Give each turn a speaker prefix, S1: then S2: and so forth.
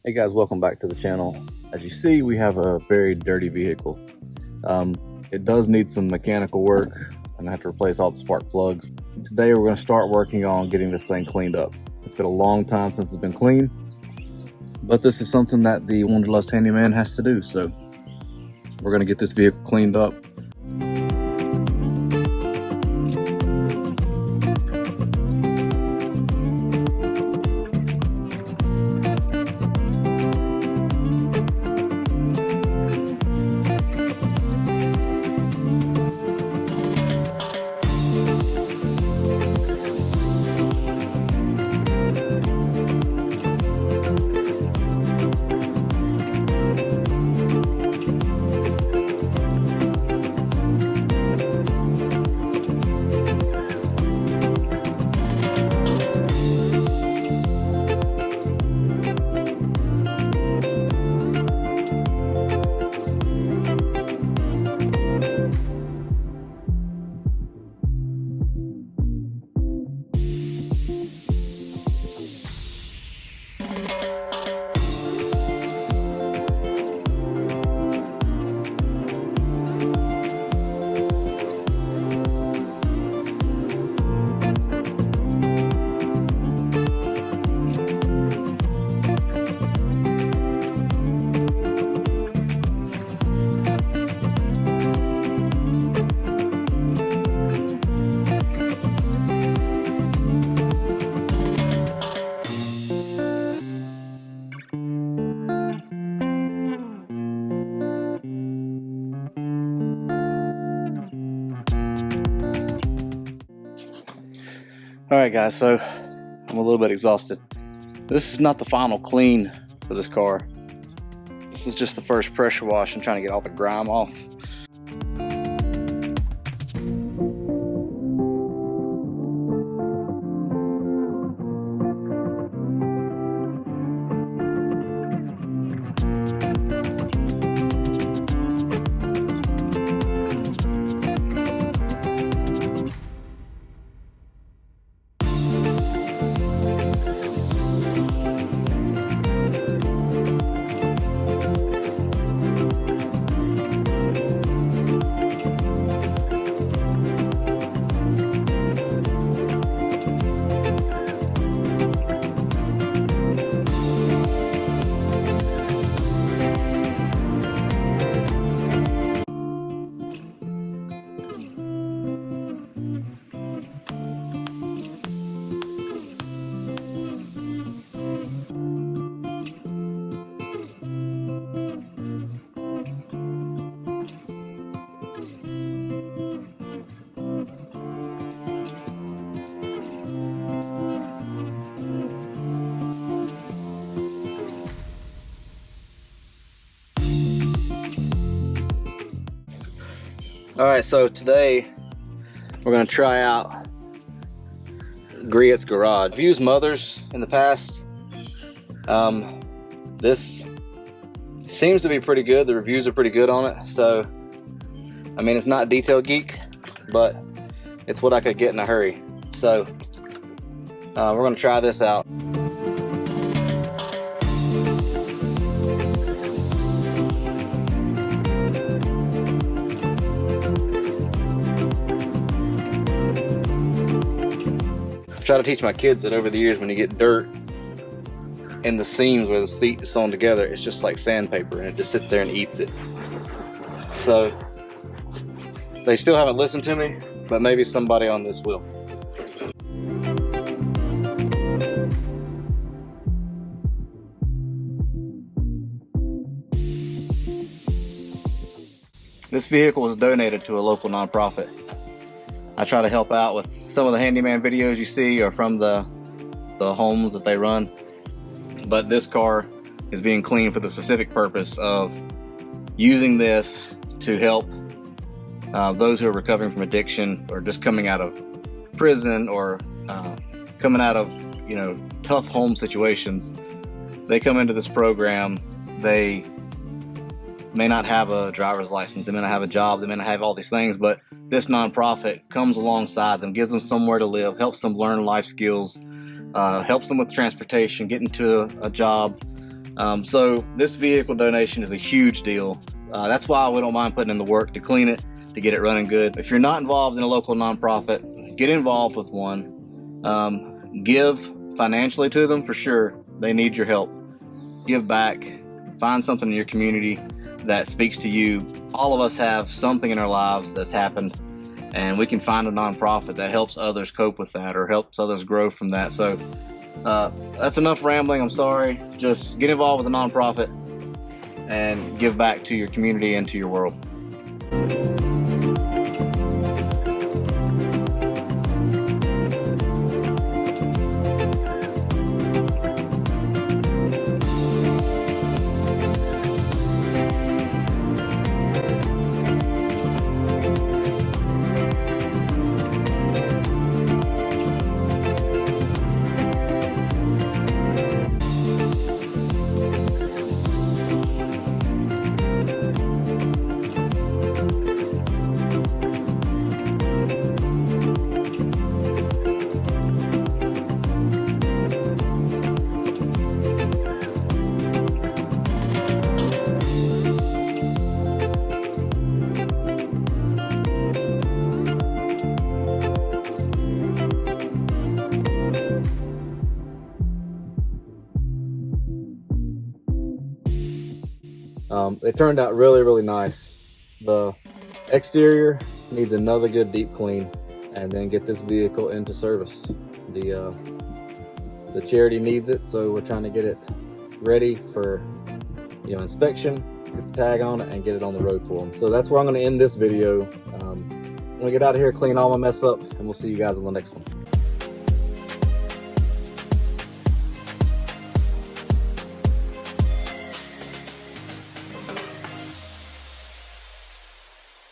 S1: Hey guys, welcome back to the channel. As you see, we have a very dirty vehicle. It does need some mechanical work, and I have to replace all the spark plugs. Today we're going to start working on getting this thing cleaned up. It's been a long time since it's been cleaned, but this is something that the Wanderlust Handyman has to do, so we're going to get this vehicle cleaned up. Alright guys, so I'm a little bit exhausted. This is not the final clean for this car. This was just the first pressure wash and trying to get all the grime off. Alright, so today we're going to try out Griot's Garage. I've used Mother's in the past. This seems to be pretty good. The reviews are pretty good on it. So, I mean, it's not Detail Geek, but it's what I could get in a hurry. So, we're going to try this out. Try to teach my kids that over the years, when you get dirt in the seams where the seat is sewn together, it's just like sandpaper and it just sits there and eats it. So they still haven't listened to me, but maybe somebody on this will. This vehicle was donated to a local nonprofit. I try to help out with some of the handyman videos you see are from the homes that they run. But this car is being cleaned for the specific purpose of using this to help those who are recovering from addiction or just coming out of prison or coming out of, you know, tough home situations. They come into this program, they may not have a driver's license, they may not have a job, they may not have all these things, but this nonprofit comes alongside them, gives them somewhere to live, helps them learn life skills, helps them with transportation, getting to a job, So this vehicle donation is a huge deal. That's why we don't mind putting in the work to clean it, to get it running good. If you're not involved in a local nonprofit, get involved with one. Give financially to them for sure. They need your help. Give back. Find something in your community that speaks to you. All of us have something in our lives that's happened, and we can find a nonprofit that helps others cope with that or helps others grow from that. So that's enough rambling. I'm sorry. Just get involved with a nonprofit and give back to your community and to your world. It turned out really, really nice. The exterior needs another good deep clean, and then get this vehicle into service. The charity needs it, so we're trying to get it ready for inspection, get the tag on it, and get it on the road for them. So that's where I'm going to end this video. I'm going to get out of here, clean all my mess up, and we'll see you guys on the next one.